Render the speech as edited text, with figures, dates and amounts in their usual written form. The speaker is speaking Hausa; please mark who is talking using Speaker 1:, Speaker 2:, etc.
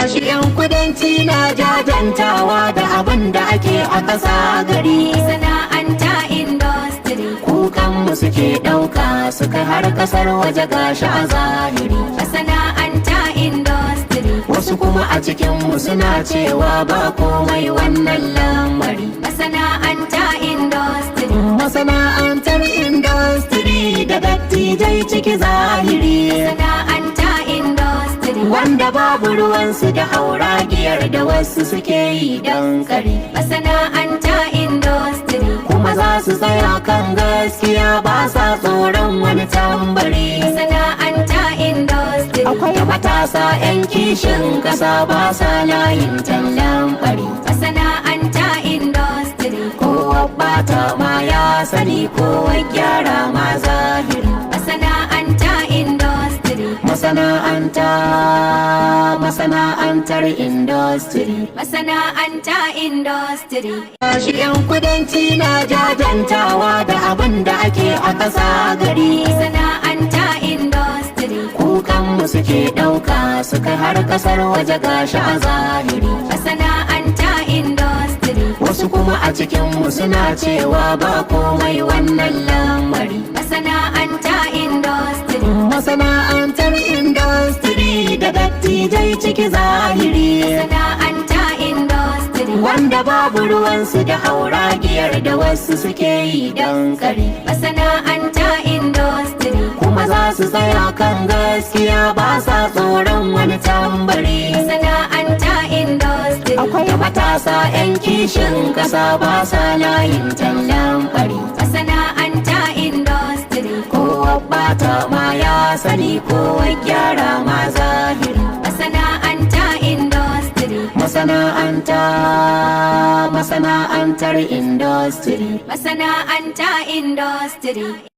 Speaker 1: Gashi 'yan kudanci na jajantawa da abin da ake a ƙasa gari.
Speaker 2: Masana'anta industry.
Speaker 1: Kukanmu suke ɗauka suka har ƙasar waje gashi a zahiri.
Speaker 2: Masana'anta industry.
Speaker 1: Wasu kuma a cikinmu suna cewa ba komai wannan lamari.
Speaker 2: Masana'anta industry.
Speaker 1: Masana'antar industry da dattijai ciki zahiri.
Speaker 2: Masana'anta industry.
Speaker 1: Wanda babu ruwansu da hauragiyar da wasu suke yi don kare.
Speaker 2: Masana'anta industry.
Speaker 1: Kuma za su tsaya kan gaskiya ba sa tsoron wani tambari.
Speaker 2: Masana'anta industry.
Speaker 1: Akwai matasa 'yan kishin ƙasa ba sa layin tallan bari.
Speaker 2: Masana'anta industry.
Speaker 1: Kowa bata ma ya sani, kowa gyara ma zahiri.
Speaker 2: Masana'anta industry.
Speaker 1: Masana'antar industry.
Speaker 2: Masana'anta industry.
Speaker 1: Gashi 'yan kudanci na jajantawa da abin da ake a ƙasa gari.
Speaker 2: Masana'anta industry.
Speaker 1: Kukanmu suke ɗauka suka har ƙasar waje gashi a zahiri.
Speaker 2: Masana'anta industry.
Speaker 1: Wasu kuma a cikinmu suna cewa ba komai wannan lamari.
Speaker 2: Masana'anta industry.
Speaker 1: Masana'antar industry da dattijai ciki zahiri.
Speaker 2: Masana'anta industry.
Speaker 1: Wanda babu ruwansu da hauragiyar da wasu suke yi don kare.
Speaker 2: Masana'anta industry.
Speaker 1: Kuma za su tsaya kan gaskiya ba sa tsoron wani tambari.
Speaker 2: Masana'anta industry.
Speaker 1: Akwai matasa 'yan kishin ƙasa ba sa layin tallan bari.
Speaker 2: Masana'anta industry.
Speaker 1: Kowa bata ma ya sani, kowa gyara ma zahiri.
Speaker 2: Masana'anta industry.
Speaker 1: Masana'antar industry.
Speaker 2: Masana'anta industry.